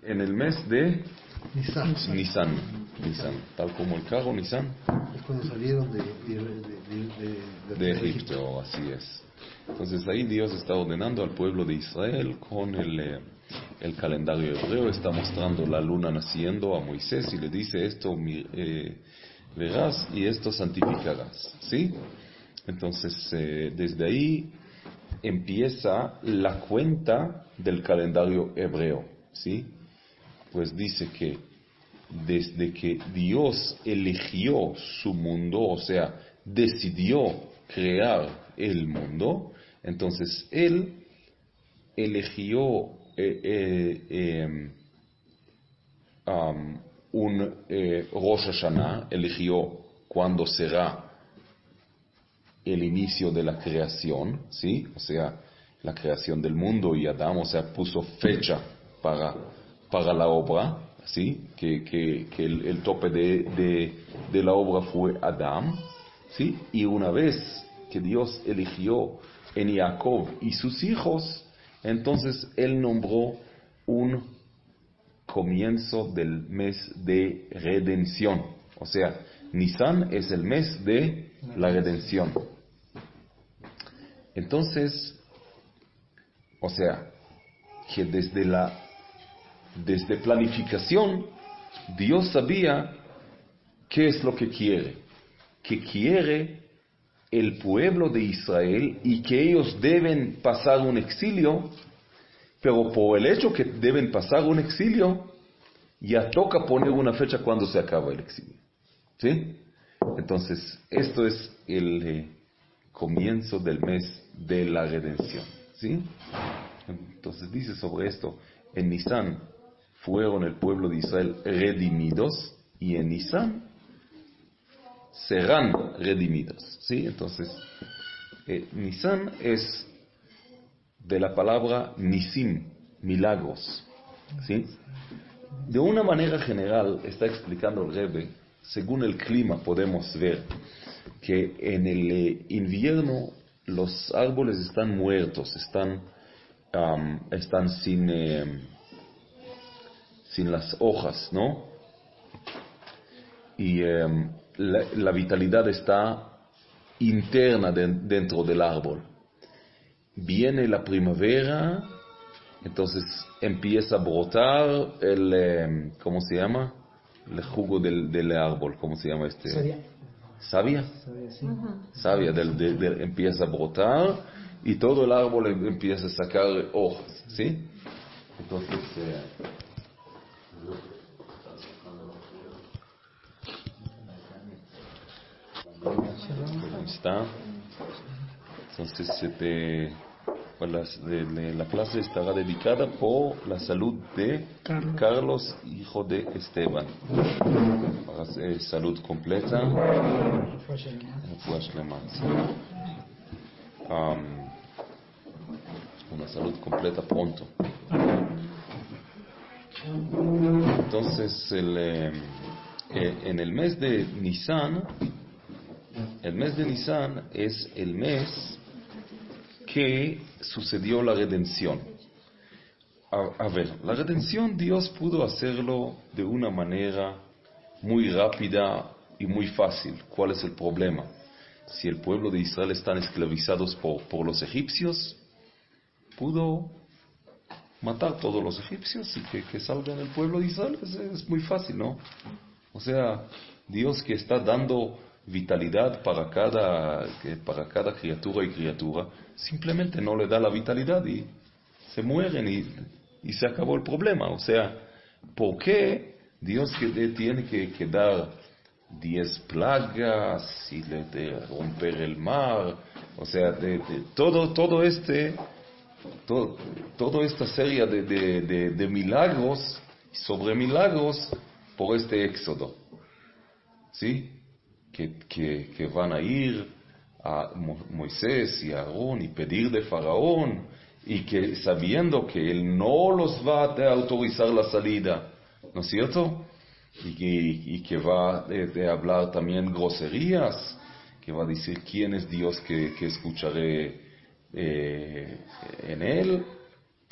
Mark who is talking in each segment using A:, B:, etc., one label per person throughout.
A: en el mes de
B: Nisan.
A: Nisan, tal como el carro Nisan.
B: Es cuando salieron
A: de Egipto, así es. Entonces ahí Dios está ordenando al pueblo de Israel con el calendario hebreo, está mostrando la luna naciendo a Moisés y le dice esto verás y esto santificarás, ¿sí? Entonces desde ahí empieza la cuenta del calendario hebreo, ¿sí? Pues dice que desde que Dios eligió su mundo, o sea, decidió crear el mundo, entonces Él eligió un Rosh Hashanah, eligió cuándo será el inicio de la creación, ¿sí? O sea, la creación del mundo y Adán, o sea, puso fecha para la obra, ¿sí? Que el tope de la obra fue Adán, ¿sí? Y una vez que Dios eligió en Jacob y sus hijos, entonces Él nombró un comienzo del mes de redención. O sea, Nisan es el mes de la redención. Entonces, o sea, que desde planificación, Dios sabía qué es lo que quiere. Que quiere el pueblo de Israel y que ellos deben pasar un exilio, pero por el hecho que deben pasar un exilio, ya toca poner una fecha cuando se acaba el exilio. ¿Sí? Entonces, esto es el comienzo del mes de la redención. ¿Sí? Entonces dice sobre esto, en Nisan fueron el pueblo de Israel redimidos y en Nisan serán redimidos. ¿Sí? Entonces, Nisan es de la palabra Nisim, milagros. ¿Sí? De una manera general está explicando el Rebbe, según el clima podemos ver que en el invierno los árboles están muertos, están sin las hojas, ¿no? Y la vitalidad está interna dentro del árbol. Viene la primavera, entonces empieza a brotar ¿cómo se llama? El jugo del árbol, ¿cómo se llama este? ¿Savia?
B: Sí.
A: Savia empieza a brotar y todo el árbol empieza a sacar hojas, ¿sí? Entonces está. Entonces la clase estará dedicada por la salud de Carlos, hijo de Esteban. Para salud completa. Una salud completa pronto. Entonces, en el mes de Nisan, es el mes que sucedió la redención. A ver, la redención Dios pudo hacerlo de una manera muy rápida y muy fácil. ¿Cuál es el problema? Si el pueblo de Israel están esclavizados por los egipcios, pudo matar todos los egipcios y que salgan el pueblo de Israel. Es muy fácil, ¿no? O sea, Dios que está dando vitalidad para cada criatura y criatura, simplemente no le da la vitalidad y se mueren y se acabó el problema. O sea, ¿por qué Dios tiene que dar 10 plagas y de romper el mar? O sea, toda esta serie de milagros sobre milagros por este éxodo, ¿sí? Que van a ir a Moisés y a Aarón y pedir de Faraón y que sabiendo que él no los va a autorizar la salida, ¿no es cierto? Y que va a hablar también groserías, que va a decir quién es Dios que escucharé en él.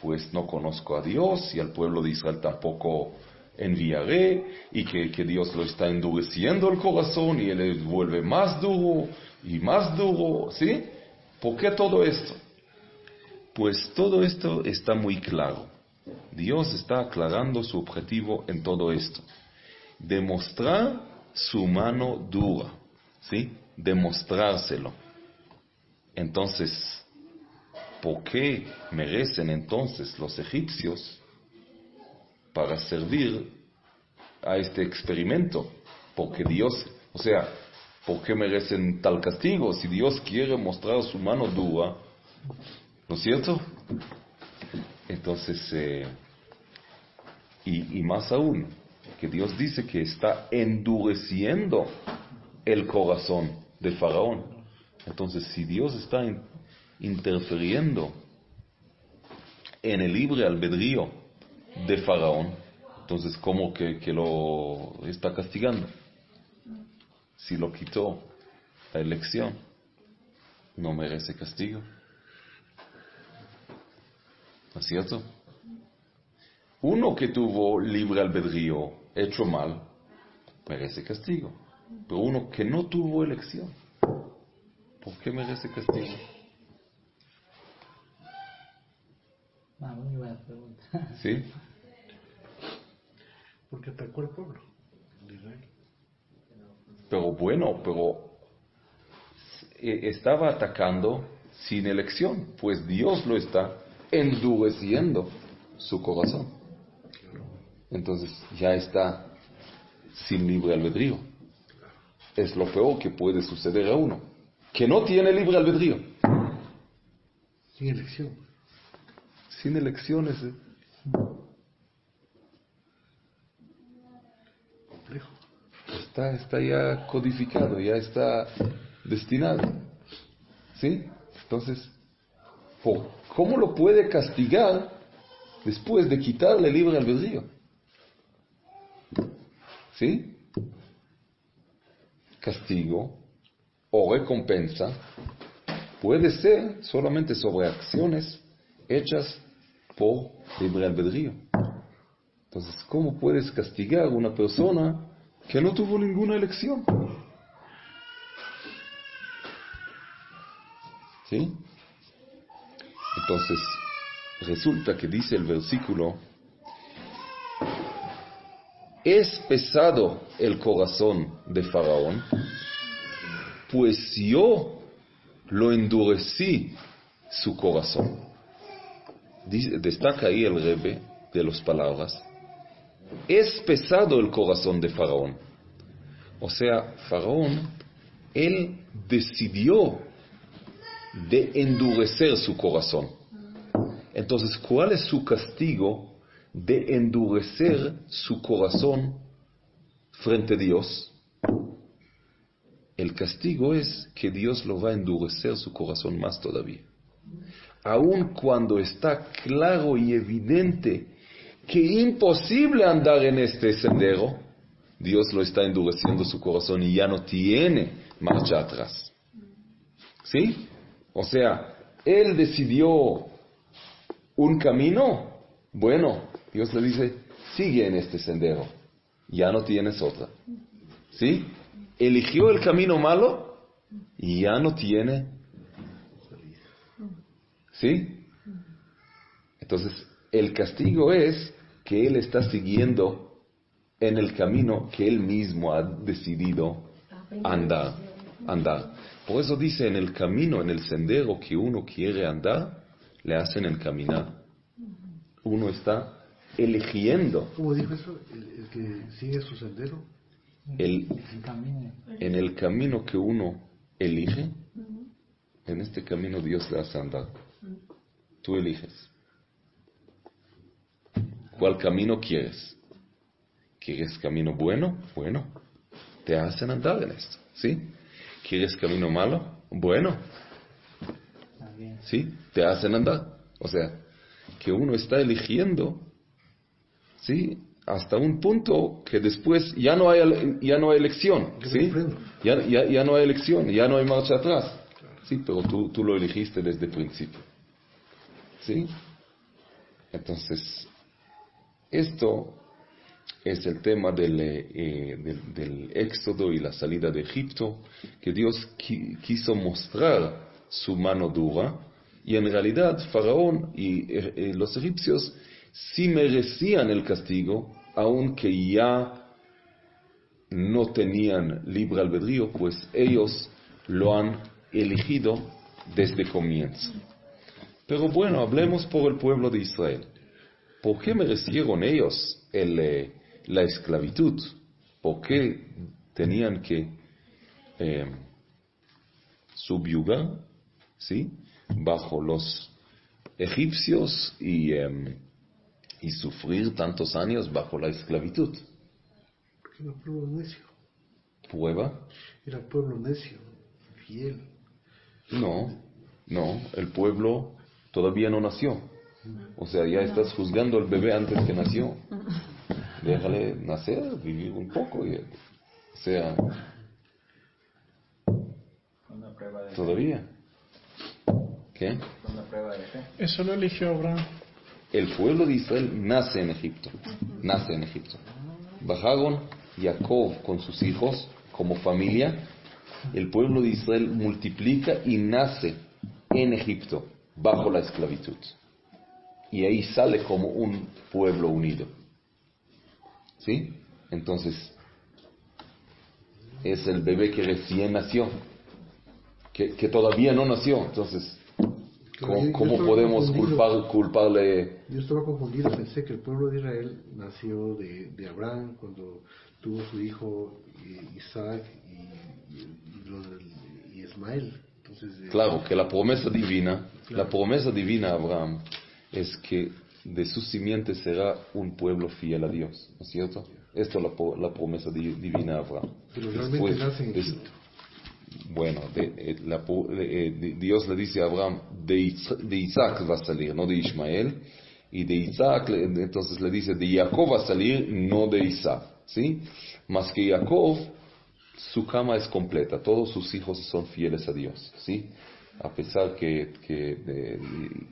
A: pues no conozco a Dios y al pueblo de Israel tampoco enviaré, y que Dios lo está endureciendo el corazón y él le vuelve más duro y más duro, ¿sí? ¿Por qué todo esto? Pues todo esto está muy claro. Dios está aclarando su objetivo en todo esto. Demostrar su mano dura, ¿sí? Demostrárselo. Entonces, ¿por qué merecen entonces los egipcios para servir a este experimento? Porque Dios, o sea, ¿por qué merecen tal castigo? Si Dios quiere mostrar su mano dura, ¿no es cierto? Entonces, y más aún, que Dios dice que está endureciendo el corazón de Faraón. Entonces, si Dios está interfiriendo en el libre albedrío de Faraón, entonces ¿cómo que lo está castigando? Si lo quitó la elección, no merece castigo. ¿No es cierto? Uno que tuvo libre albedrío hecho mal, merece castigo. Pero uno que no tuvo elección, ¿por qué merece castigo?
C: Muy buena pregunta.
A: ¿Sí?
B: Porque atacó al pueblo de Israel.
A: Pero bueno, estaba atacando sin elección, pues Dios lo está endureciendo su corazón. Entonces ya está sin libre albedrío. Es lo peor que puede suceder a uno, que no tiene libre albedrío.
B: Sin elección.
A: Sin elecciones.
B: Complejo.
A: Está ya codificado, ya está destinado. ¿Sí? Entonces, ¿cómo lo puede castigar después de quitarle libre albedrío? ¿Sí? Castigo o recompensa puede ser solamente sobre acciones hechas por libre albedrío. Entonces, ¿cómo puedes castigar a una persona que no tuvo ninguna elección? ¿Sí? Entonces, resulta que dice el versículo: es pesado el corazón de Faraón, pues yo lo endurecí su corazón. Destaca ahí el Rebbe de las palabras: es pesado el corazón de Faraón. O sea, Faraón, él decidió de endurecer su corazón. Entonces, ¿cuál es su castigo de endurecer su corazón frente a Dios? El castigo es que Dios lo va a endurecer su corazón más todavía. Aun cuando está claro y evidente que imposible andar en este sendero, Dios lo está endureciendo su corazón y ya no tiene marcha atrás. ¿Sí? O sea, él decidió un camino, bueno, Dios le dice, sigue en este sendero, ya no tienes otra. ¿Sí? Eligió el camino malo y ya no tiene. ¿Sí? Entonces, el castigo es que él está siguiendo en el camino que él mismo ha decidido andar. Por eso dice, en el camino, en el sendero que uno quiere andar, le hacen el caminar. Uno está eligiendo.
B: ¿Cómo dijo eso? El que sigue su sendero.
A: En el camino que uno elige, en este camino Dios le hace andar. Tú eliges. ¿Cuál camino quieres? ¿Quieres camino bueno? Bueno, te hacen andar en esto, ¿sí? ¿Quieres camino malo? Bueno, ¿sí? Te hacen andar. O sea, que uno está eligiendo, ¿sí? Hasta un punto que después ya no hay elección, ¿sí? Ya no hay elección, ya no hay marcha atrás, ¿sí? Pero tú lo elegiste desde el principio, ¿sí? Entonces, esto es el tema del éxodo y la salida de Egipto, que Dios quiso mostrar su mano dura, y en realidad Faraón y los egipcios sí merecían el castigo, aunque ya no tenían libre albedrío, pues ellos lo han elegido desde comienzo. Pero bueno, hablemos por el pueblo de Israel. ¿Por qué merecieron ellos la esclavitud? ¿Por qué tenían que subyugar, ¿sí?, bajo los egipcios y sufrir tantos años bajo la esclavitud?
B: Porque era pueblo necio.
A: ¿Prueba?
B: Era pueblo necio, fiel.
A: No, el pueblo todavía no nació. O sea, ya estás juzgando al bebé antes que nació. Déjale nacer, vivir un poco. O sea,
C: Una prueba de
A: todavía. ¿Qué?
C: Una prueba de fe.
D: Eso lo eligió Abraham.
A: El pueblo de Israel nace en Egipto. Nace en Egipto. Bajaron Jacob con sus hijos como familia. El pueblo de Israel multiplica y nace en Egipto bajo la esclavitud. Y ahí sale como un pueblo unido. ¿Sí? Entonces, es el bebé que recién nació, que todavía no nació. Entonces, ¿cómo podemos culparle?
B: Yo estaba confundido, pensé que el pueblo de Israel nació de Abraham cuando tuvo su hijo Isaac y Ismael. Entonces,
A: Claro, que la promesa divina a Abraham es que de su simiente será un pueblo fiel a Dios, ¿no es cierto? Esto es la promesa divina a Abraham.
B: Pero realmente nace en Egipto.
A: Bueno, Dios le dice a Abraham, de Isaac va a salir, no de Ismael, y de Isaac, entonces le dice, de Jacob va a salir, no de Isaac, ¿sí? Más que Jacob, su cama es completa, todos sus hijos son fieles a Dios, ¿sí? A pesar que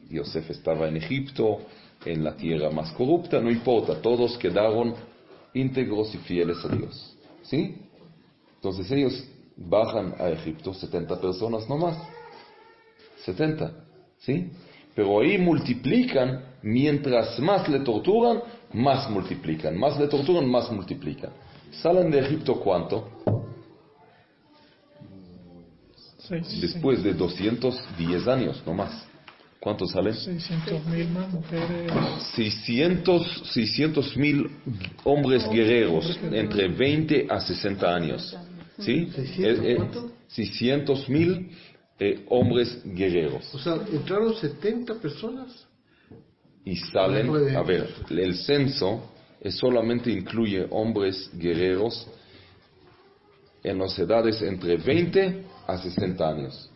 A: Yosef estaba en Egipto, en la tierra más corrupta, no importa, todos quedaron íntegros y fieles a Dios, ¿sí? Entonces ellos bajan a Egipto, 70 personas nomás, 70, ¿sí? Pero ahí multiplican, mientras más le torturan, más multiplican, más le torturan, más multiplican. ¿Salen de Egipto cuánto? Después de 210 años, no más. ¿Cuántos salen?
D: 600,000 más mujeres.
A: 600,000 hombres guerreros entre 20 a 60 años. ¿Sí? 600,000 hombres guerreros.
B: O sea, entraron 70 personas.
A: Y salen, a ver, el censo solamente incluye hombres guerreros en las edades entre 20 a 60 años.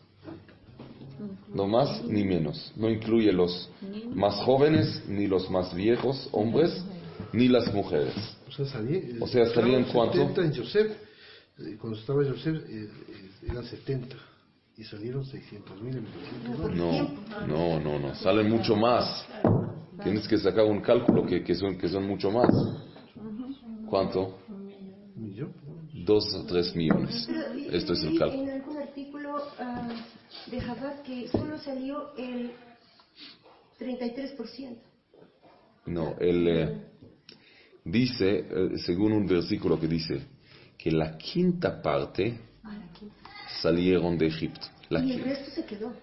A: No más ni menos. No incluye los más jóvenes, ni los más viejos hombres, ni las mujeres. O sea, salían ¿cuánto?
B: 70 en Yosef. Cuando estaba Yosef eran 70. Y salieron 600,000 en 1900.
A: No. Salen mucho más. Tienes que sacar un cálculo que son mucho más. ¿Cuánto? 2 o 3 millones. Esto es el cálculo.
E: En algún artículo de Jabad que solo salió el 33%.
A: No, dice, según un versículo que dice, que la quinta parte salieron de Egipto.
E: Y el resto se quedó.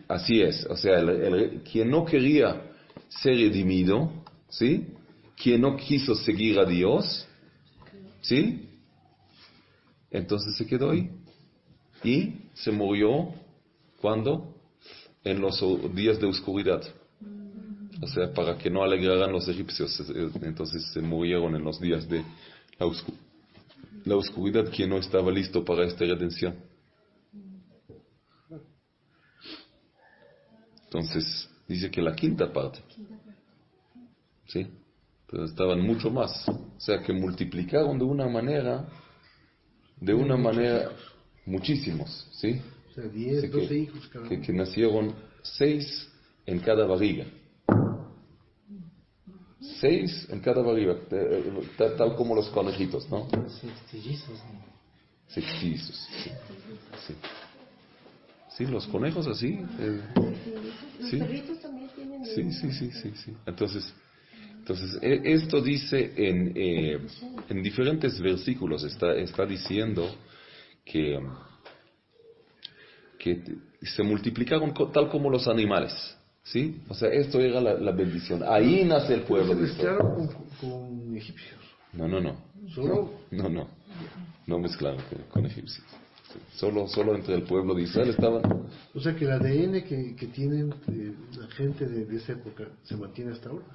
A: Así es, o sea, quien no quería ser redimido, ¿sí? Quien no quiso seguir a Dios, ¿sí? Entonces se quedó ahí. Y se murió, ¿cuándo? En los días de oscuridad. O sea, para que no alegraran los egipcios. Entonces se murieron en los días de la oscuridad, quien no estaba listo para esta redención. Entonces, dice que la quinta parte. ¿Sí? Pero estaban mucho más. O sea, que multiplicaron de una manera, muchísimos, ¿sí?
B: O sea, 10, 12 hijos cada uno.
A: Que nacieron 6 en cada barriga. 6 en cada barriga, tal como los conejitos, ¿no?
B: Sextillizos, ¿no?
A: Sextillizos, sí. Sí. Sí, los conejos así.
E: Los
A: Sí.
E: perritos también tienen.
A: Sí. Entonces esto dice en diferentes versículos, está diciendo que se multiplicaron tal como los animales, ¿sí? O sea, esto era la bendición. Ahí nace el pueblo
B: Se
A: de Israel.
B: mezclaron con egipcios.
A: No.
B: ¿Solo?
A: No mezclaron con egipcios. Sí. Solo entre el pueblo de Israel estaban.
B: O sea que el ADN que tienen la gente de esa época se mantiene hasta ahora.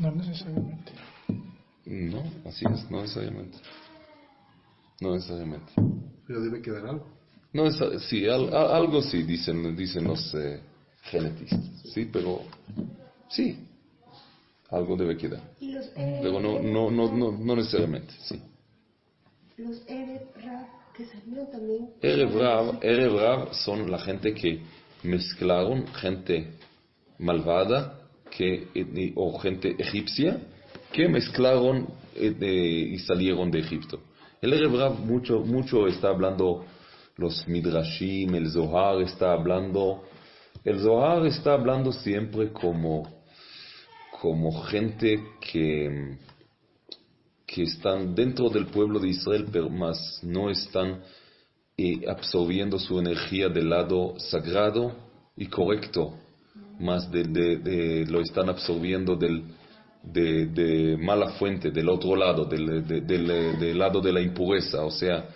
D: No necesariamente.
A: No, así es, no necesariamente.
B: Pero debe quedar algo.
A: No es, sí, algo sí, dicen los genetistas, sí, pero sí, algo debe quedar.
E: Y los
A: Pero no necesariamente, sí.
E: Los Erev Rav que salieron también.
A: Erev Rav son la gente que mezclaron gente malvada o gente egipcia que mezclaron y salieron de Egipto. El Erev Rav mucho está hablando los Midrashim, el Zohar está hablando siempre como gente que están dentro del pueblo de Israel, pero más no están absorbiendo su energía del lado sagrado y correcto, más lo están absorbiendo de mala fuente, del otro lado, del lado de la impureza. O sea,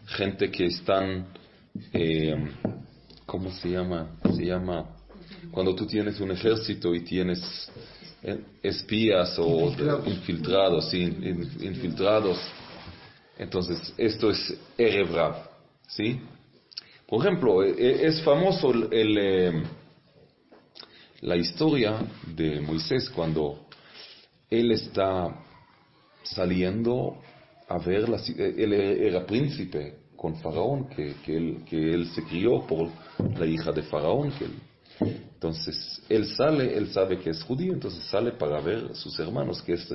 A: gente que están, ¿cómo se llama? Se llama cuando tú tienes un ejército y tienes espías o infiltrados. Entonces, esto es Erev Rav, ¿sí? Por ejemplo, es famoso la historia de Moisés cuando él está saliendo a ver, él era príncipe con Faraón, que él se crió por la hija de Faraón, entonces él sabe que es judío, entonces sale para ver a sus hermanos, que es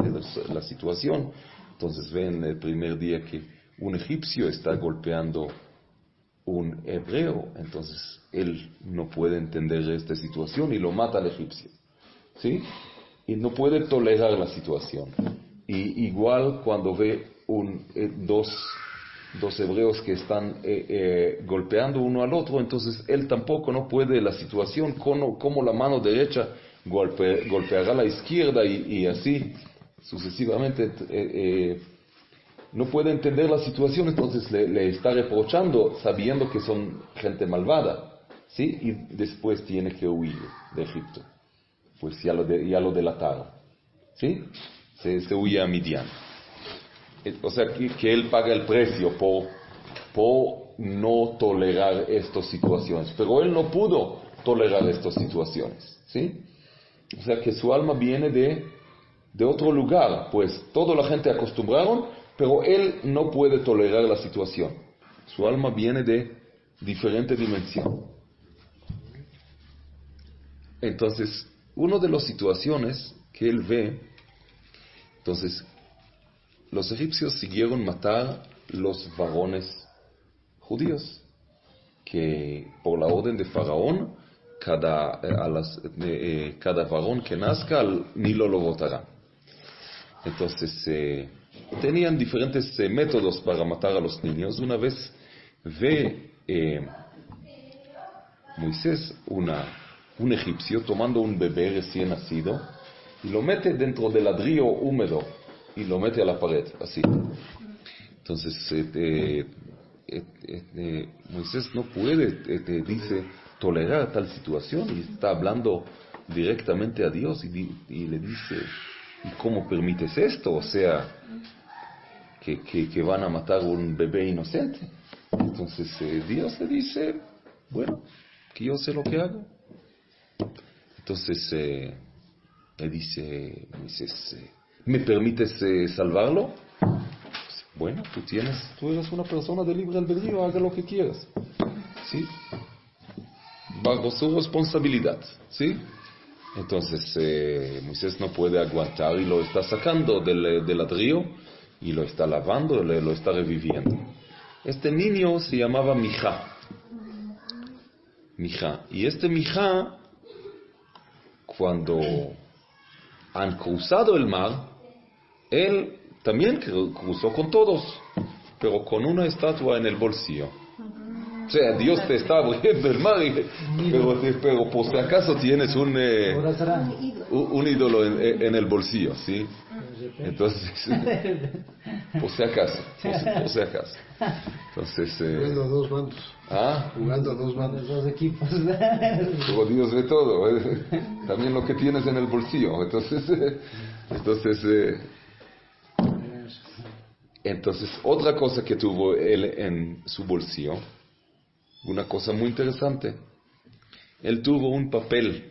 A: la situación. Entonces ven el primer día que un egipcio está golpeando un hebreo, entonces él no puede entender esta situación y lo mata al egipcio, ¿sí? Y no puede tolerar la situación. Y igual cuando ve dos hebreos que están golpeando uno al otro, entonces él tampoco no puede la situación, como la mano derecha golpeará a la izquierda y así sucesivamente. No puede entender la situación, entonces le está reprochando sabiendo que son gente malvada, ¿sí? Y después tiene que huir de Egipto, pues ya lo delataron, ¿sí? Se huye a Midian. O sea que él paga el precio por no tolerar estas situaciones, pero él no pudo tolerar estas situaciones, ¿sí? O sea que su alma viene de otro lugar, pues toda la gente acostumbraron, pero él no puede tolerar la situación. Su alma viene de diferente dimensión. Entonces, una de las situaciones que él ve, entonces, los egipcios siguieron matar los varones judíos, que por la orden de Faraón, cada varón que nazca al Nilo lo botará. Entonces, tenían diferentes métodos para matar a los niños. Una vez ve Moisés un egipcio tomando un bebé recién nacido y lo mete dentro del ladrillo húmedo y lo mete a la pared, así. Entonces Moisés no puede, dice, tolerar tal situación y está hablando directamente a Dios y le dice: ¿y cómo permites esto? O sea, que van a matar a un bebé inocente. Entonces Dios le dice: bueno, que yo sé lo que hago. Entonces le dice Moisés: ¿me permites salvarlo? Bueno, tú eres una persona de libre albedrío, haga lo que quieras, ¿sí? bajo su responsabilidad, ¿sí? Entonces Moisés no puede aguantar y lo está sacando del río y lo está lavando, lo está reviviendo. Este niño se llamaba Mijá. Y este Mijá, cuando han cruzado el mar, él también cruzó con todos, pero con una estatua en el bolsillo. O sea, Dios te está abriendo el mar, pero por si acaso tienes un ídolo en el bolsillo, ¿sí? Entonces, por si acaso. Entonces,
B: jugando a dos bandos. Jugando a dos bandos.
F: Dos equipos.
A: Pero Dios ve todo, también lo que tienes en el bolsillo. Entonces, otra cosa que tuvo él en su bolsillo, una cosa muy interesante. Él tuvo un papel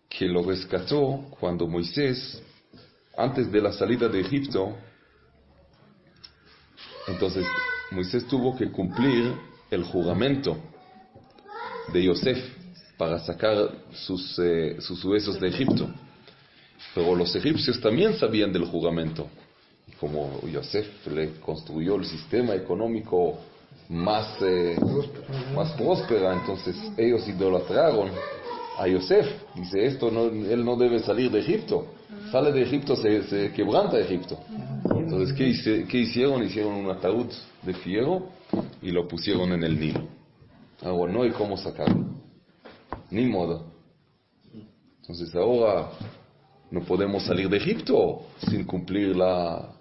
A: que lo rescató cuando Moisés, antes de la salida de Egipto, entonces Moisés tuvo que cumplir el juramento de Yosef para sacar sus huesos de Egipto. Pero los egipcios también sabían del juramento. Y como Yosef le construyó el sistema económico más próspera, entonces ellos idolatraron a Yosef. Dice, él no debe salir de Egipto. Sale de Egipto, se quebranta Egipto. Entonces, ¿qué hicieron? Hicieron un ataúd de fierro y lo pusieron en el Nilo. Ahora no hay cómo sacarlo, ni modo. Entonces ahora no podemos salir de Egipto sin cumplir la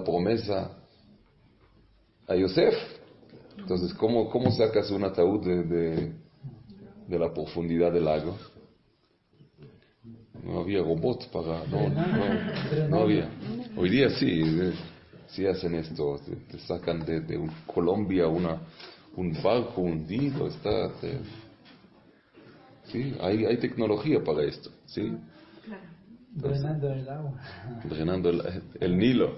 A: promesa a Yosef. Entonces, ¿cómo sacas un ataúd de la profundidad del lago? No había robot no había. Hoy día sí hacen esto, te sacan de Colombia un barco hundido, sí, hay tecnología para esto, ¿sí?
F: Drenando el agua.
A: Drenando el Nilo.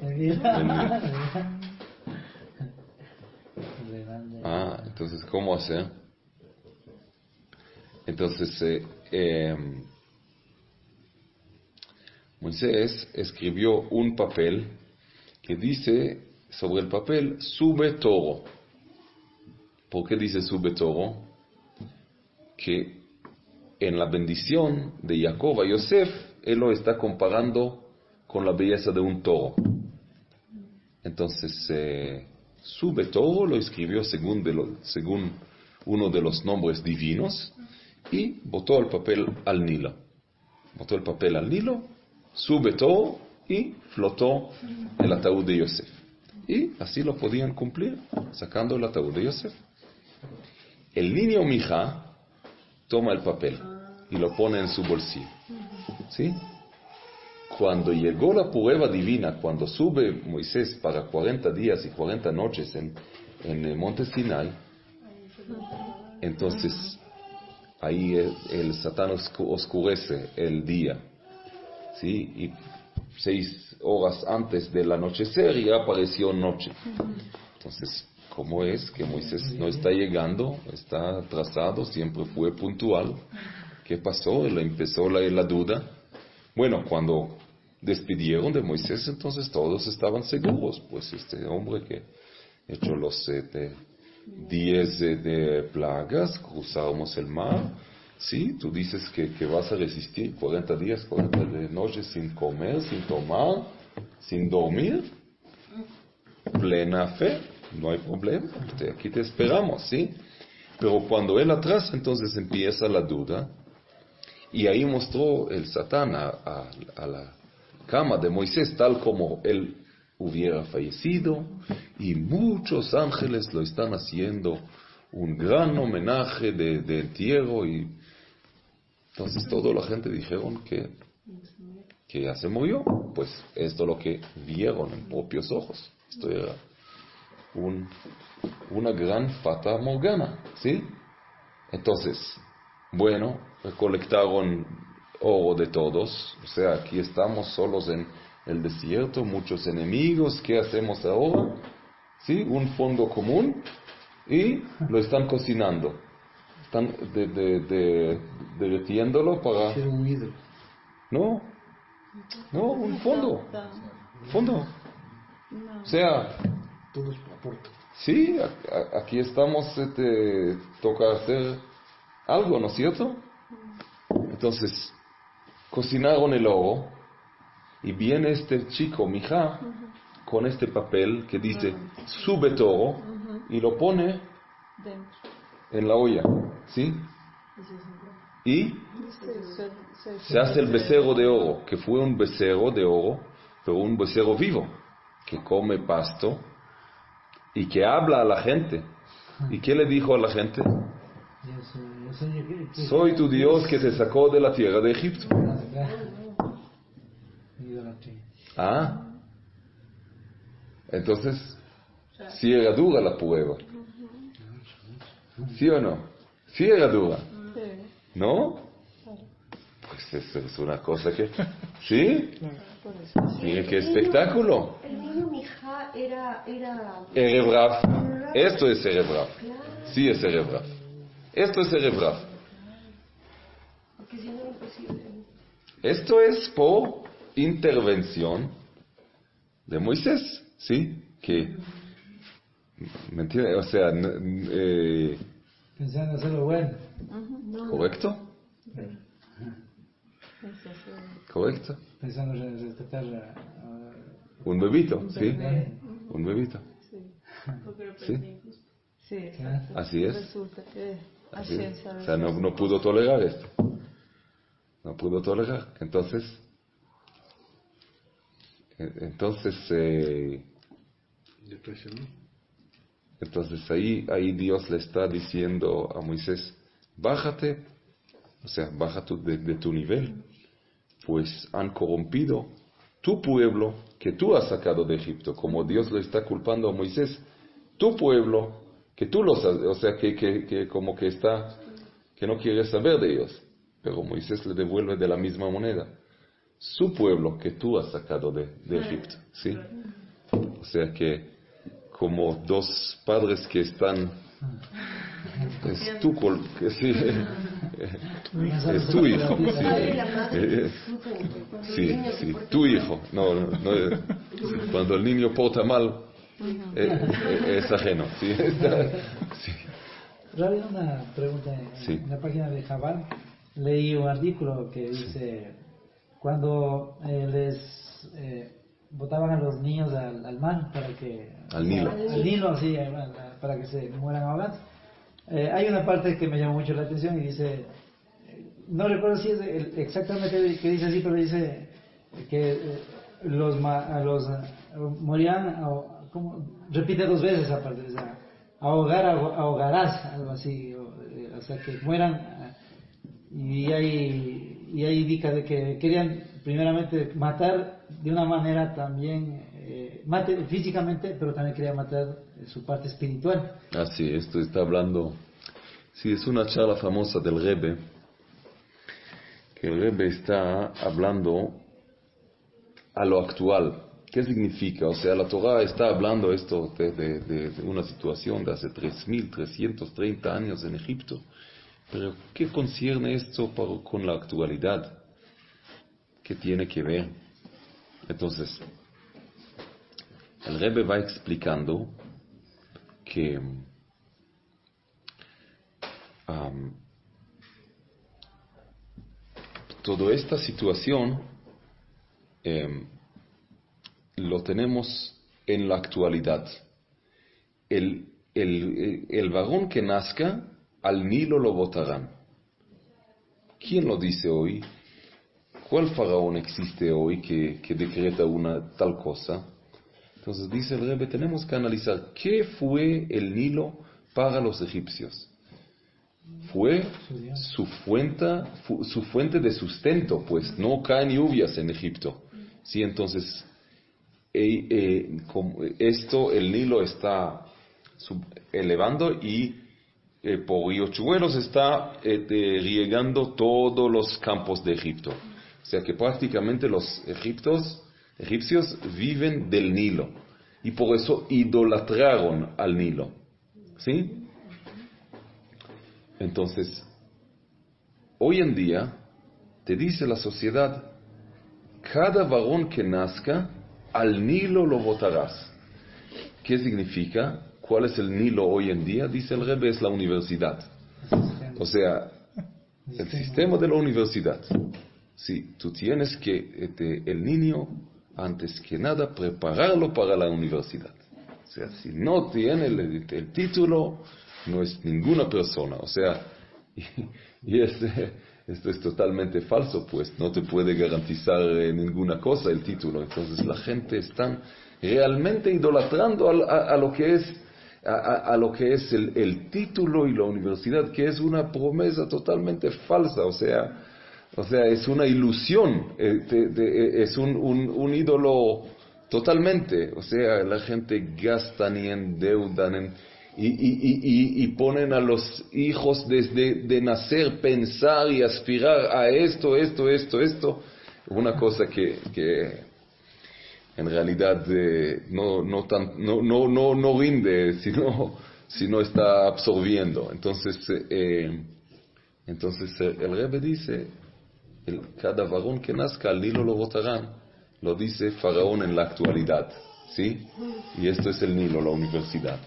A: Entonces, ¿cómo hacer? Entonces, Moisés escribió un papel que dice sobre el papel, sube toro. ¿Por qué dice sube toro? Que en la bendición de Jacob a Yosef, él lo está comparando con la belleza de un toro. Entonces, sube toro lo escribió según uno de los nombres divinos y botó el papel al Nilo. Sube todo y flotó el ataúd de Yosef. Y así lo podían cumplir, sacando el ataúd de Yosef. El niño Mijá toma el papel y lo pone en su bolsillo. ¿Sí? Cuando llegó la prueba divina, cuando sube Moisés para 40 días y 40 noches en el monte Sinai, entonces ahí el Satán oscurece el día. ¿Sí? Y 6 horas antes del anochecer ya apareció noche. Entonces, ¿cómo es que Moisés no está llegando? Está atrasado, siempre fue puntual. ¿Qué pasó? Empezó la duda. Bueno, cuando despidieron de Moisés, entonces todos estaban seguros. Pues este hombre que hecho los 10 de plagas, cruzamos el mar. Sí, tú dices que vas a resistir 40 días, 40 noches sin comer, sin tomar, sin dormir. Plena fe, no hay problema. Aquí te esperamos, ¿sí? Pero cuando él atrasa, entonces empieza la duda. Y ahí mostró el Satán a la cama de Moisés, tal como él hubiera fallecido. Y muchos ángeles lo están haciendo un gran homenaje de entierro. Y entonces toda la gente dijeron que ya se murió. Pues esto es lo que vieron en propios ojos. Esto era una gran fata morgana, ¿sí? Entonces, bueno, recolectaron oro de todos. O sea, aquí estamos solos en el desierto, muchos enemigos. ¿Qué hacemos ahora? ¿Sí? Un fondo común y lo están cocinando. están derritiéndolo para...
B: Era un ídolo.
A: No, un fondo. Fondo. O sea,
B: Todos aportan.
A: sí, aquí estamos, toca hacer algo, ¿no es cierto? Entonces, cocinaron el oro y viene este chico, Mija, con este papel que dice, sube todo y lo pone en la olla, ¿sí? Y se hace el becerro de oro, que fue un becerro de oro, pero un becerro vivo, que come pasto y que habla a la gente. ¿Y qué le dijo a la gente? Soy tu Dios que te sacó de la tierra de Egipto. Ah, entonces, sí era dura la prueba. ¿Sí o no? Sí era dura. ¿No? Pues eso es una cosa que... ¿Sí? Mire qué espectáculo.
E: El niño Mija era...
A: Erev. Esto es Erev. Sí es Erev. Esto es Erev.
E: Porque si no es imposible.
A: Esto es por intervención de Moisés, ¿sí? Que, ¿me entiende? O sea,
F: Pensando en hacerlo bueno.
A: ¿correcto? ¿Correcto?
F: Pensando en respetar
A: Un bebito, ¿sí? Un bebito. ¿Sí?
G: Sí,
A: Así es.
G: resulta que
A: Así es. O sea, no pudo tolerar esto. No pudo tolerar. Entonces ahí Dios le está diciendo a Moisés, bájate, o sea, baja de tu nivel, pues han corrompido tu pueblo que tú has sacado de Egipto, como Dios le está culpando a Moisés, tu pueblo que tú los has, o sea, que como que está, que no quiere saber de ellos, pero Moisés le devuelve de la misma moneda. Su pueblo que tú has sacado de Egipto, ¿sí? O sea que como dos padres que están, es tu sí, es tu hijo, sí, tu hijo, no, cuando el niño porta mal, es ajeno, ¿sí? Sí.
F: Rabbi, una pregunta
A: Sí.
F: en la página de Jabal. Leí un artículo que dice cuando les botaban a los niños al mar para que
A: Al Nilo.
F: al Nilo, sí, para que se mueran ahogados. Hay una parte que me llamó mucho la atención y dice, no recuerdo si es exactamente que dice así, pero dice que morían, repite dos veces aparte, o sea, ahogarás, algo así, o sea, que mueran. Y ahí indica de que querían primeramente matar de una manera también, físicamente, pero también querían matar su parte espiritual.
A: Sí, esto está hablando, sí, es una charla famosa del Rebbe, que el Rebbe está hablando a lo actual. ¿Qué significa? O sea, la Torah está hablando esto de una situación de hace 3.330 años en Egipto. Pero, ¿qué concierne esto con la actualidad? ¿Qué tiene que ver? Entonces, el Rebbe va explicando que toda esta situación lo tenemos en la actualidad. El varón que nazca, al Nilo lo botarán. ¿Quién lo dice hoy? ¿Cuál faraón existe hoy que decreta una tal cosa? Entonces dice el Rebbe, tenemos que analizar qué fue el Nilo para los egipcios. Fue su fuente de sustento, pues no caen lluvias en Egipto. Sí, entonces el Nilo está elevando y por riachuelos está riegando todos los campos de Egipto. O sea que prácticamente los egipcios viven del Nilo y por eso idolatraron al Nilo. ¿Sí? Entonces, hoy en día, te dice la sociedad, cada varón que nazca, al Nilo lo botarás. ¿Qué significa? ¿Cuál es el Nilo hoy en día? Dice el Rebbe, es la universidad. O sea, el sistema de la universidad. Sí, tú tienes que, el niño, antes que nada, prepararlo para la universidad. O sea, si no tiene el título, no es ninguna persona. O sea, y esto es totalmente falso, pues no te puede garantizar ninguna cosa el título. Entonces la gente está realmente idolatrando a lo que es el título y la universidad, que es una promesa totalmente falsa. O sea es una ilusión, es un ídolo totalmente. O sea, la gente gastan y endeudan y ponen a los hijos desde de nacer pensar y aspirar a esto. Una cosa que en realidad no rinde, sino está absorbiendo. Entonces el Rebbe dice, cada varón que nazca al Nilo lo botarán. Lo dice Faraón en la actualidad, ¿sí? Y esto es el Nilo, la universidad.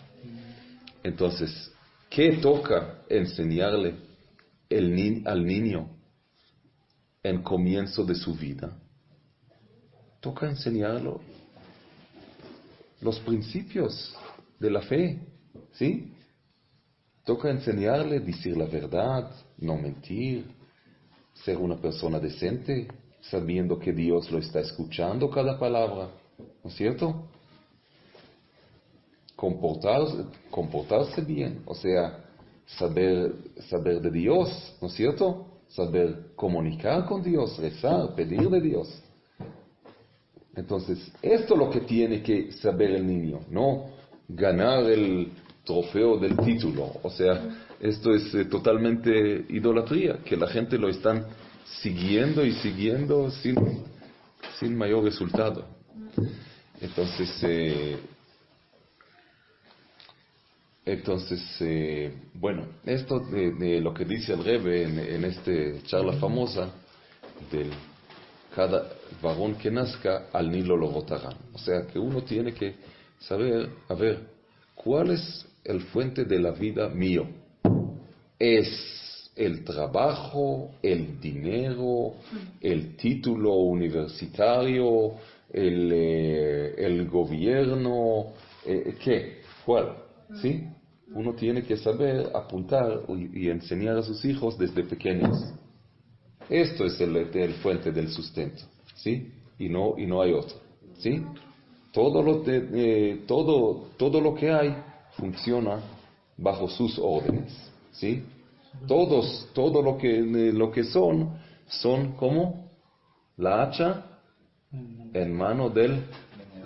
A: Entonces, ¿qué toca enseñarle al niño en comienzo de su vida? Toca enseñarlo los principios de la fe, ¿sí? Toca enseñarle decir la verdad, no mentir, ser una persona decente, sabiendo que Dios lo está escuchando cada palabra, ¿no es cierto? Comportarse bien, o sea, saber de Dios, ¿no es cierto? Saber comunicar con Dios, rezar, pedir de Dios. Entonces, esto es lo que tiene que saber el niño, no ganar el trofeo del título. O sea, esto es totalmente idolatría, que la gente lo están siguiendo y siguiendo sin mayor resultado. Entonces, bueno, esto de lo que dice el Rebbe en esta charla famosa del cada varón que nazca al Nilo lo botarán. O sea que uno tiene que saber, a ver, ¿cuál es el fuente de la vida mío? ¿Es el trabajo, el dinero, el título universitario, el gobierno? ¿Qué? ¿Cuál? ¿Sí? Uno tiene que saber apuntar y enseñar a sus hijos desde pequeños. Esto es el fuente del sustento, ¿sí? Y no hay otro, ¿sí? Todo lo que hay funciona bajo sus órdenes, ¿sí? Todo lo que son como la hacha en mano del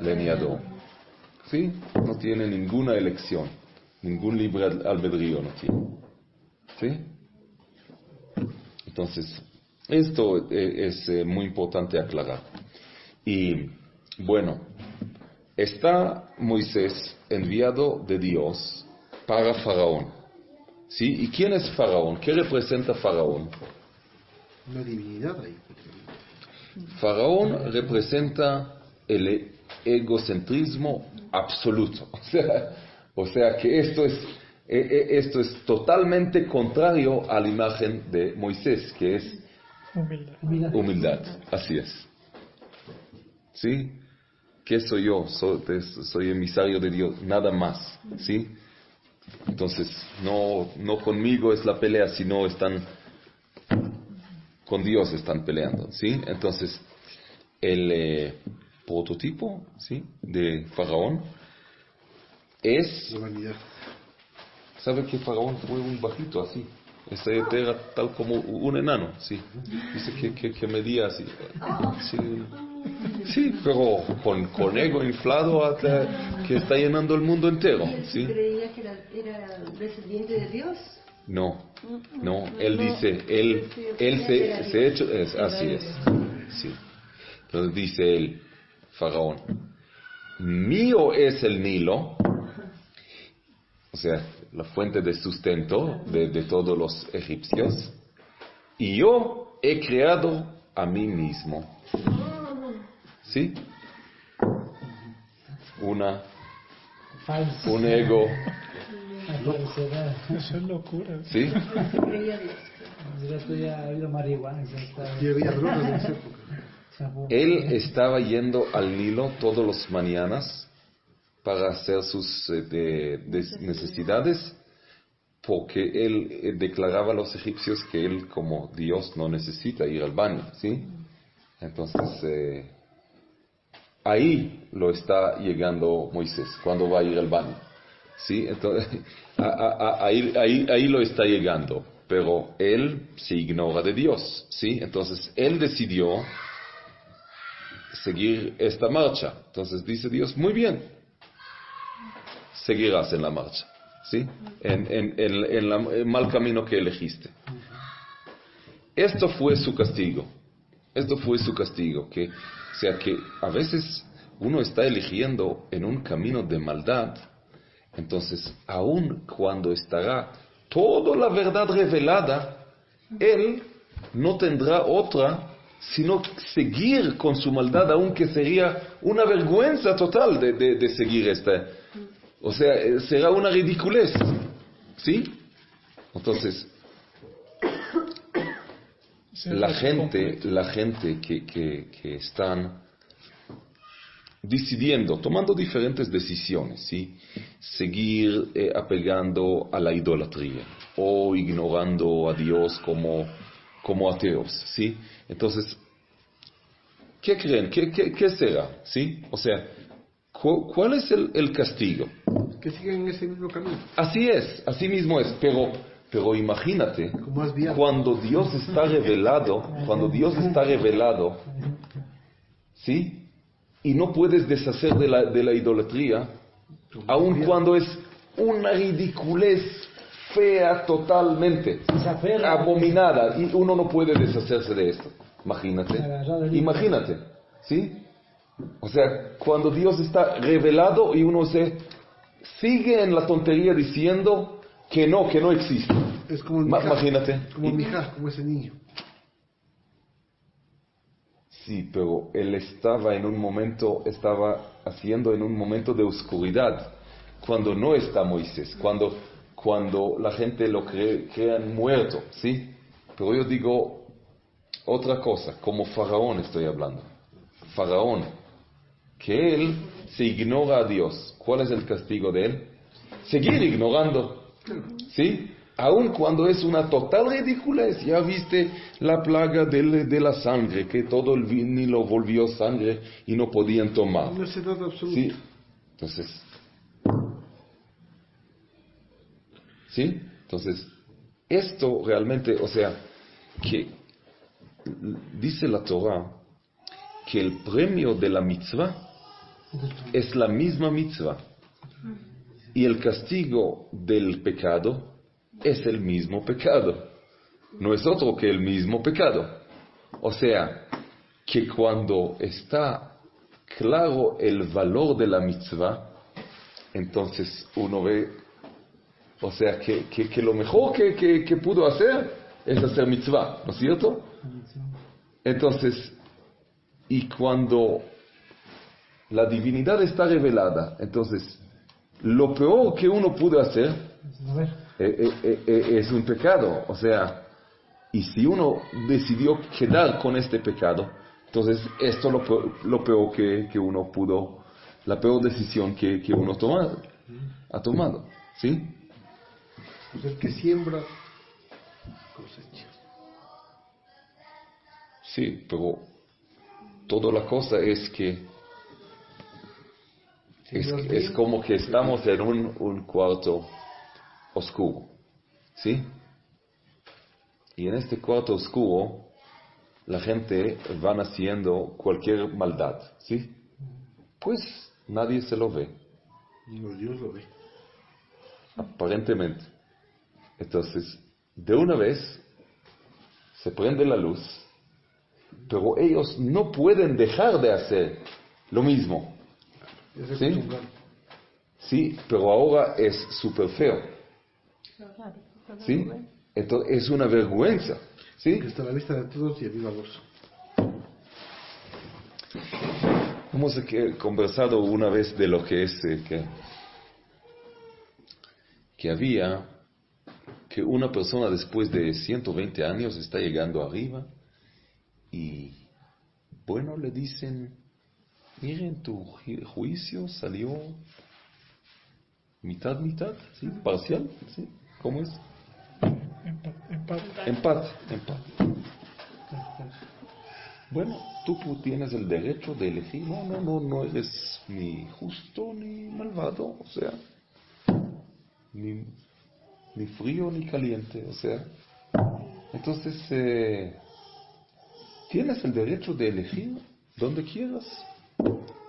A: leñador, ¿sí? No tiene ninguna elección, ningún libre albedrío no tiene, ¿sí? Entonces, esto es muy importante aclarar. Y bueno, está Moisés enviado de Dios para Faraón, ¿sí? ¿Y quién es Faraón? ¿Qué representa Faraón?
B: Una divinidad ahí.
A: Faraón representa el egocentrismo absoluto. O sea que esto es totalmente contrario a la imagen de Moisés, que es humildad. Así es. ¿Sí? ¿Qué soy yo? Soy emisario de Dios, nada más. ¿Sí? Entonces, no conmigo es la pelea, sino con Dios están peleando. ¿Sí? Entonces, el prototipo, ¿sí?, de Faraón es...
B: La vanidad.
A: ¿Sabe que Faraón fue un bajito así? Ese era tal como un enano, sí. Dice que medía así. Sí, pero con ego inflado hasta que está llenando el mundo entero. ¿Sí?
E: ¿Creía que era descendiente de Dios?
A: No, él dice, él se ha hecho, así es. Sí. Entonces dice el Faraón, mío es el Nilo o sea, la fuente de sustento de todos los egipcios, y yo he creado a mí mismo. ¿Sí? Un ego.
D: Eso es locura.
A: ¿Sí?
F: Ya ha habido marihuana.
B: Y había drogas en esa época.
A: Él estaba yendo al Nilo todas las mañanas para hacer sus necesidades, porque él declaraba a los egipcios que él, como Dios, no necesita ir al baño, ¿sí? Entonces, ahí lo está llegando Moisés, cuando va a ir al baño, ¿sí? Entonces, ahí lo está llegando, pero él se ignora de Dios, ¿sí? Entonces, él decidió seguir esta marcha. Entonces dice Dios, muy bien, seguirás en la marcha, ¿sí? En el mal camino que elegiste. Esto fue su castigo. Esto fue su castigo. O sea que a veces uno está eligiendo en un camino de maldad. Entonces, aun cuando estará toda la verdad revelada, él no tendrá otra sino seguir con su maldad, aunque sería una vergüenza total de seguir esta. O sea, será una ridiculez, ¿sí? Entonces, la gente que están decidiendo, tomando diferentes decisiones, ¿sí? Seguir apegando a la idolatría o ignorando a Dios como ateos, ¿sí? Entonces, ¿qué creen? ¿Qué será? ¿Sí? O sea, ¿cuál es el castigo?
B: Que sigan en ese mismo camino.
A: Así es, así mismo es, pero imagínate, cuando Dios está revelado, ¿sí? Y no puedes deshacer de la idolatría, aun cuando es una ridiculez fea totalmente, abominada, y uno no puede deshacerse de esto. Imagínate, ¿sí? O sea, cuando Dios está revelado y uno sigue en la tontería diciendo que no existe.
B: Es como el
A: imagínate.
B: Como como ese niño.
A: Sí, pero él estaba haciendo en un momento de oscuridad, cuando no está Moisés, cuando la gente lo crean muerto, ¿sí? Pero yo digo otra cosa, como Faraón estoy hablando. Faraón, que él se ignora a Dios. ¿Cuál es el castigo de él? Seguir ignorando, ¿sí? Aun cuando es una total ridiculez. Ya viste la plaga de la sangre, que todo el Nilo volvió sangre y no podían tomar.
B: No se nada absoluto.
A: ¿Sí? Entonces, esto realmente, o sea, que dice la Torah que el premio de la mitzvah es la misma mitzvah y el castigo del pecado es el mismo pecado, no es otro que el mismo pecado. O sea, que cuando está claro el valor de la mitzvah, entonces uno ve, o sea, que lo mejor que pudo hacer es hacer mitzvah, ¿no es cierto? Entonces, y cuando la divinidad está revelada, entonces, lo peor que uno pudo hacer es un pecado. O sea, y si uno decidió quedar con este pecado, entonces esto es lo peor que uno pudo, la peor decisión que uno ha tomado, ¿sí?
B: Pues el que siembra cosecha.
A: Sí, pero toda la cosa es que es como que estamos en un cuarto oscuro, ¿sí? Y en este cuarto oscuro la gente van haciendo cualquier maldad, ¿sí? Pues nadie se lo ve.
B: Ni Dios lo ve.
A: Aparentemente. Entonces, de una vez se prende la luz, pero ellos no pueden dejar de hacer lo mismo.
B: Ya se
A: ¿Sí?
B: acostumbran.
A: Sí, pero ahora es súper feo. ¿Sí? Entonces es una vergüenza. ¿Sí?
B: Que está a la vista de todos y a viva voz.
A: Hemos conversado una vez de lo que es que había que una persona después de 120 años está llegando arriba y bueno, le dicen, miren, tu juicio salió mitad, ¿sí? Parcial, ¿sí? ¿Cómo es? Empate. Bueno, tú tienes el derecho de elegir, no eres ni justo ni malvado, o sea, ni frío ni caliente, o sea, entonces tienes el derecho de elegir donde quieras,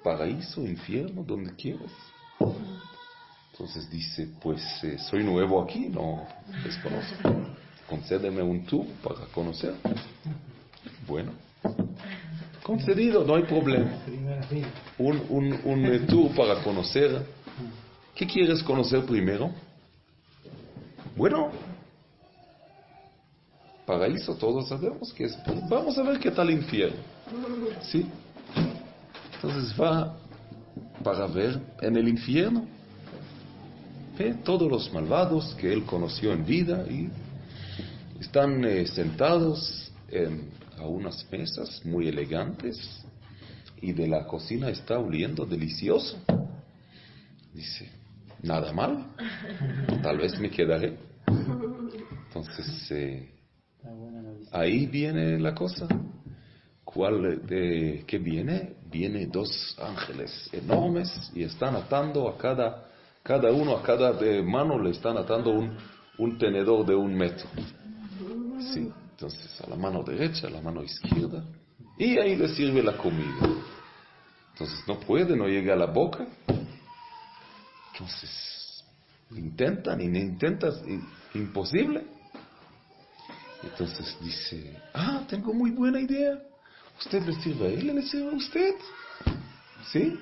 A: paraíso, infierno, donde quieras. Entonces dice, pues soy nuevo aquí, no desconozco, concédeme un tour para conocer. Bueno, concedido, no hay problema. Un tour para conocer. ¿Qué quieres conocer primero? Bueno, paraíso todos sabemos que es. Vamos a ver qué tal infierno. ¿Sí? Entonces va para ver en el infierno. Ve todos los malvados que él conoció en vida y están sentados a unas mesas muy elegantes y de la cocina está oliendo delicioso. Dice, nada mal, tal vez me quedaré. Entonces ahí viene la cosa. ¿Qué viene? Viene dos ángeles enormes y están atando a cada uno, a cada mano le están atando un tenedor de 1 metro. Sí, entonces a la mano derecha, a la mano izquierda, y ahí le sirve la comida. Entonces no llega a la boca. Entonces intentan, imposible. Entonces dice, tengo muy buena idea. Usted le sirve a él, le sirve a usted. ¿Sí?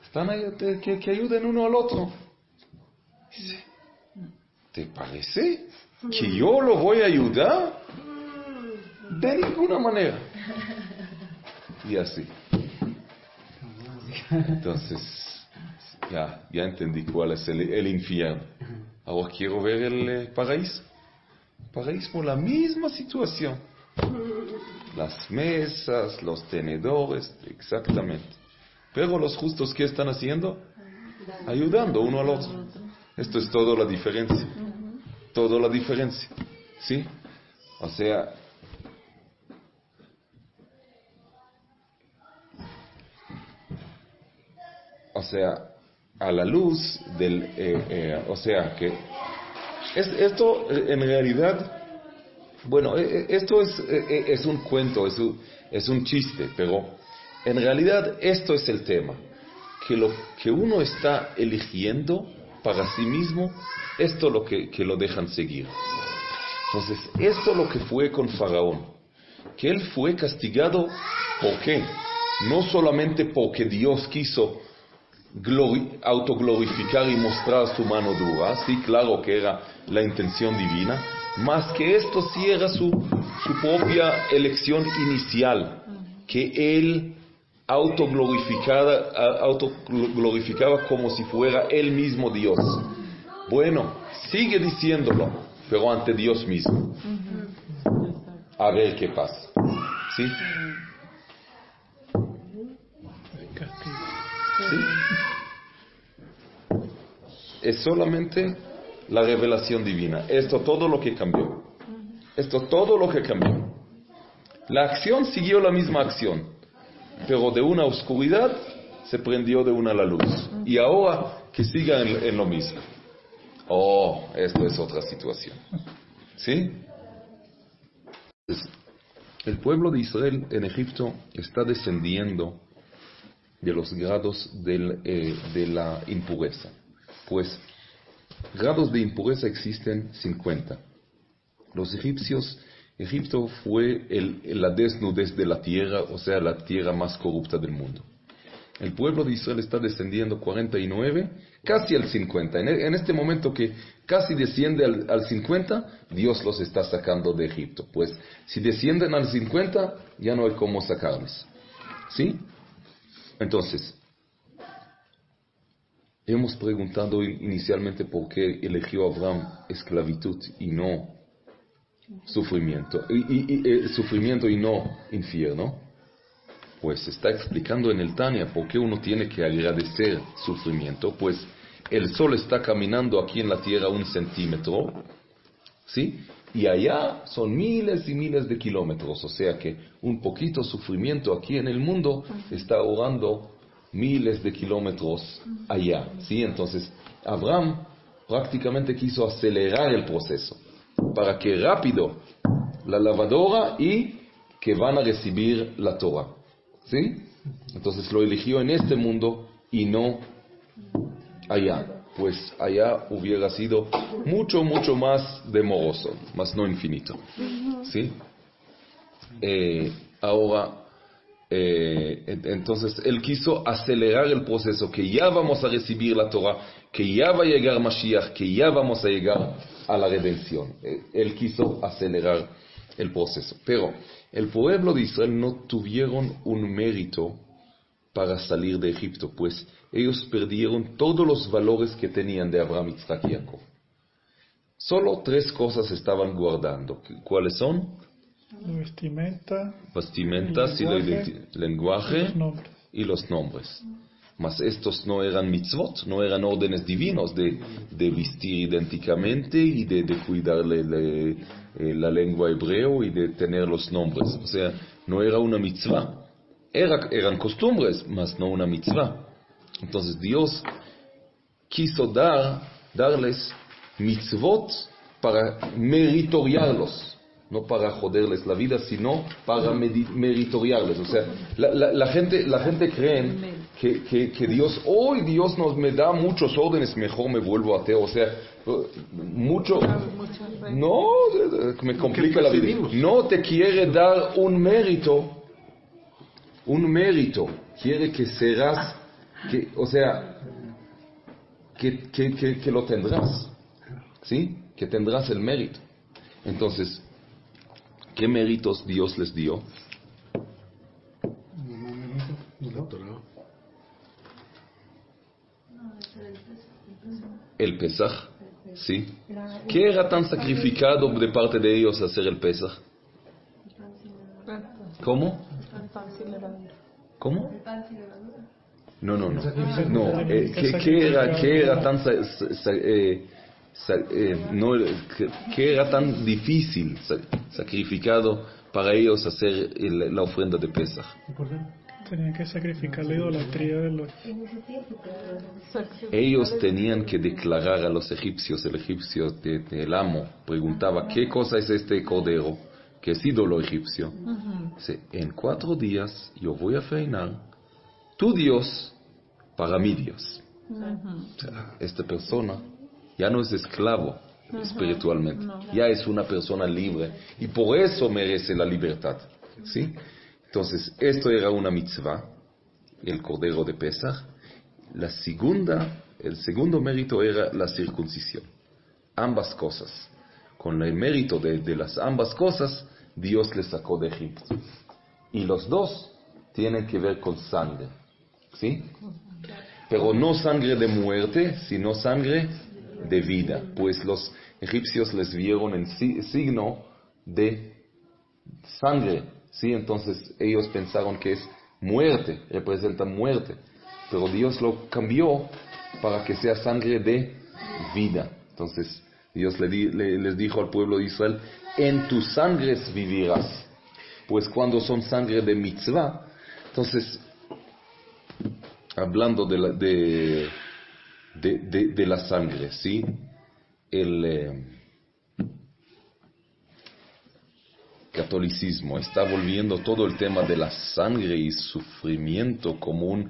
A: Están ahí que ayuden uno al otro. Dice, ¿te parece que yo lo voy a ayudar? De ninguna manera. Y así. Entonces, ya entendí cuál es el infierno. Ahora quiero ver el paraíso. Paraíso, la misma situación. Las mesas, los tenedores, exactamente. Pero los justos, ¿qué están haciendo? Ayudando uno al otro. Esto es toda la diferencia. Toda la diferencia. ¿Sí? O sea, a la luz del... que esto en realidad... Bueno, esto es un cuento, es un chiste, pero en realidad esto es el tema. Que lo que uno está eligiendo para sí mismo, esto es lo que lo dejan seguir. Entonces, esto es lo que fue con Faraón. Que él fue castigado, ¿por qué? No solamente porque Dios quiso autoglorificar y mostrar su mano dura, sí, claro que era la intención divina, más que esto sí era su propia elección inicial, que él autoglorificaba como si fuera él mismo Dios. Bueno, sigue diciéndolo, pero ante Dios mismo. A ver qué pasa. ¿Sí? ¿Sí? Es solamente la revelación divina. Esto todo lo que cambió. La acción siguió la misma acción, pero de una oscuridad se prendió de una a la luz. Y ahora que siga en lo mismo. Esto es otra situación. ¿Sí? El pueblo de Israel en Egipto está descendiendo de los grados de la impureza. Pues grados de impureza existen 50. Los Egipto fue la desnudez de la tierra, o sea, la tierra más corrupta del mundo. El pueblo de Israel está descendiendo 49, casi al 50. En este momento que casi desciende al 50, Dios los está sacando de Egipto. Pues si descienden al 50, ya no hay cómo sacarles. ¿Sí? Entonces, hemos preguntado inicialmente por qué eligió Abraham esclavitud y no sufrimiento. Sufrimiento y no infierno. Pues está explicando en el Tania por qué uno tiene que agradecer sufrimiento. Pues el sol está caminando aquí en la tierra 1 centímetro, ¿sí? Y allá son miles y miles de kilómetros. O sea que un poquito sufrimiento aquí en el mundo está ahorrando miles de kilómetros allá, ¿sí? Entonces Abraham prácticamente quiso acelerar el proceso para que rápido la lavadora y que van a recibir la Torah. ¿Sí? Entonces lo eligió en este mundo y no allá. Pues allá hubiera sido mucho, mucho más demoroso, más no infinito. ¿Sí? Ahora, entonces él quiso acelerar el proceso, que ya vamos a recibir la Torah, que ya va a llegar Mashiach, que ya vamos a llegar a la redención. Él quiso acelerar el proceso. Pero el pueblo de Israel no tuvieron un mérito para salir de Egipto, pues ellos perdieron todos los valores que tenían de Abraham, Isaac y Jacob. Solo 3 cosas estaban guardando. ¿Cuáles son?
D: La vestimenta,
A: Vestimentas y lenguaje y los nombres. Mas estos no eran mitzvot, no eran órdenes divinos de vestir idénticamente y de cuidarle la lengua hebreo y de tener los nombres. O sea, no era una mitzvah. Eran costumbres, mas no una mitzvah. Entonces Dios quiso darles mitzvot para meritoriarlos. No para joderles la vida, sino para meritoriarles. O sea, la gente cree que Dios, hoy Dios me da muchos órdenes, mejor me vuelvo ateo. O sea, mucho, no, me complica la vida. No te quiere dar un mérito, quiere que serás, o sea, que lo tendrás, ¿sí? Que tendrás el mérito. Entonces, ¿qué méritos Dios les dio? El Pesaj, ¿sí? ¿Qué era tan sacrificado de parte de ellos hacer el Pesaj? ¿Cómo? ¿Cómo? No. ¿Qué era tan qué era tan difícil sacrificado para ellos hacer la ofrenda de Pesaj?
D: Tenían que sacrificar la idolatría de los...
A: Ellos tenían que declarar a los egipcios, el egipcio el amo preguntaba, ¿qué cosa es este cordero? Que es ídolo egipcio. Dice, en 4 días yo voy a feinar tu Dios para mi Dios. O sea, esta persona ya no es esclavo espiritualmente, ya es una persona libre y por eso merece la libertad. ¿Sí? Entonces, esto era una mitzvah, el cordero de Pesaj. El segundo mérito era la circuncisión. Ambas cosas. Con el mérito de las ambas cosas, Dios les sacó de Egipto. Y los dos tienen que ver con sangre. ¿Sí? Pero no sangre de muerte, sino sangre de vida. Pues los egipcios les vieron el signo de sangre. ¿Sí? Entonces ellos pensaron que es muerte, representa muerte. Pero Dios lo cambió para que sea sangre de vida. Entonces Dios les dijo al pueblo de Israel, en tus sangres vivirás. Pues cuando son sangre de mitzvah, entonces, hablando de la sangre, ¿sí? El catolicismo está volviendo todo el tema de la sangre y sufrimiento como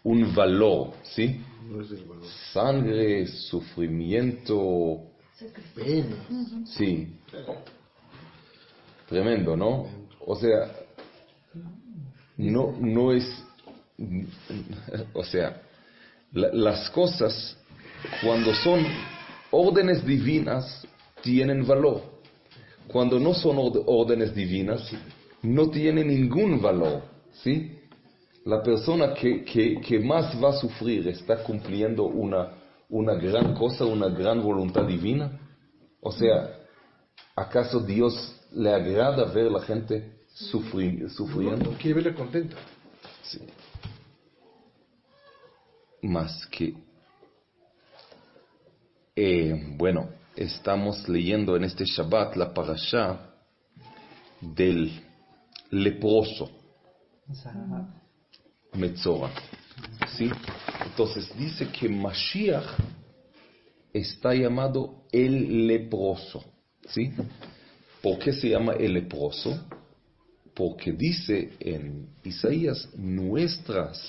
A: un valor, ¿sí? Sangre, sufrimiento,
B: pena.
A: sí. Tremendo, ¿no? O sea, no es o sea, las cosas cuando son órdenes divinas tienen valor. Cuando no son órdenes divinas no tienen ningún valor, ¿sí? La persona que más va a sufrir está cumpliendo una gran cosa, una gran voluntad divina. O sea, ¿acaso Dios le agrada ver a la gente sufriendo?
B: No quiere verla contenta.
A: Sí. Más que bueno, estamos leyendo en este Shabbat la parashá del leproso Metzora, ¿sí? Entonces dice que Mashiach está llamado el leproso, ¿sí? ¿Por qué se llama el leproso? Porque dice en Isaías, nuestras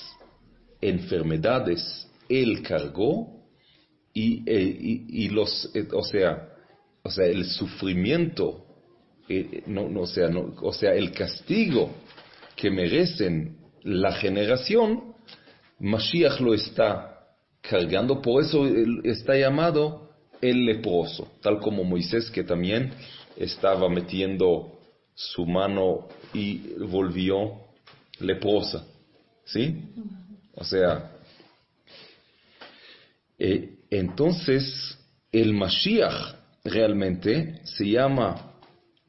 A: enfermedades Él cargó y los, o sea, el sufrimiento, o sea, el castigo que merecen la generación, Mashiach lo está cargando, por eso está llamado el leproso, tal como Moisés, que también estaba metiendo su mano y volvió leprosa, ¿sí? O sea, entonces el Mashiach realmente se llama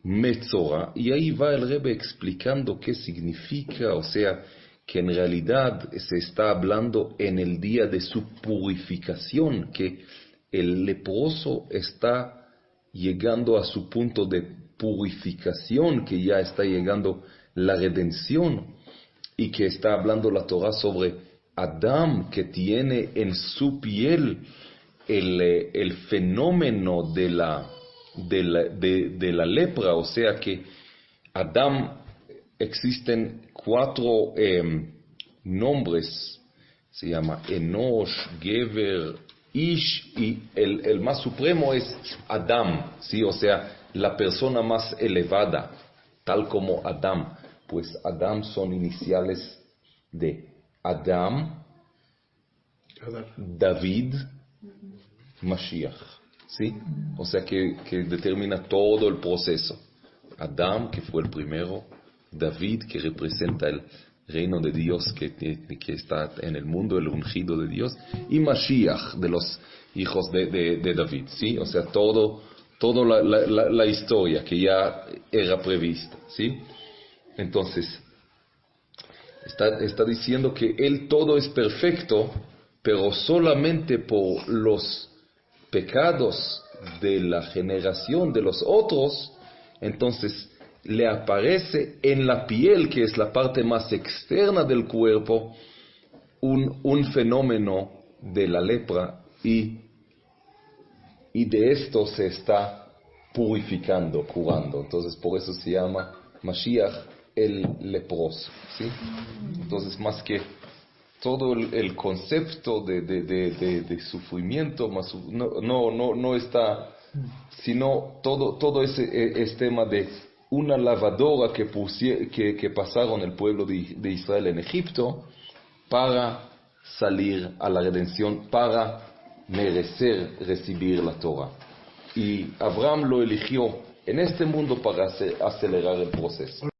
A: Metzora, y ahí va el Rebbe explicando qué significa, o sea, que en realidad se está hablando en el día de su purificación, que el leproso está llegando a su punto de purificación, que ya está llegando la redención, y que está hablando la Torah sobre Adán, que tiene en su piel el fenómeno de la lepra, o sea que Adán, existen 4 nombres, se llama Enosh, Gever, Ish, y el más supremo es Adam, ¿sí? O sea, la persona más elevada, tal como Adam. Pues Adam son iniciales de Adam, David, Mashiach, ¿sí? O sea que determina todo el proceso. Adam, que fue el primero, David, que representa el reino de Dios que está en el mundo, el ungido de Dios, y Mashiach, de los hijos de David, ¿sí? O sea, toda la historia que ya era prevista, ¿sí? Entonces, está diciendo que Él todo es perfecto, pero solamente por los pecados de la generación de los otros, entonces le aparece en la piel, que es la parte más externa del cuerpo, un fenómeno de la lepra, y de esto se está purificando, curando. Entonces por eso se llama Mashiach el leproso, ¿sí? Entonces más que todo el concepto de sufrimiento, no está, sino todo es tema de una lavadora que pasaron el pueblo de Israel en Egipto para salir a la redención, para merecer recibir la Torah. Y Abraham lo eligió en este mundo para acelerar el proceso.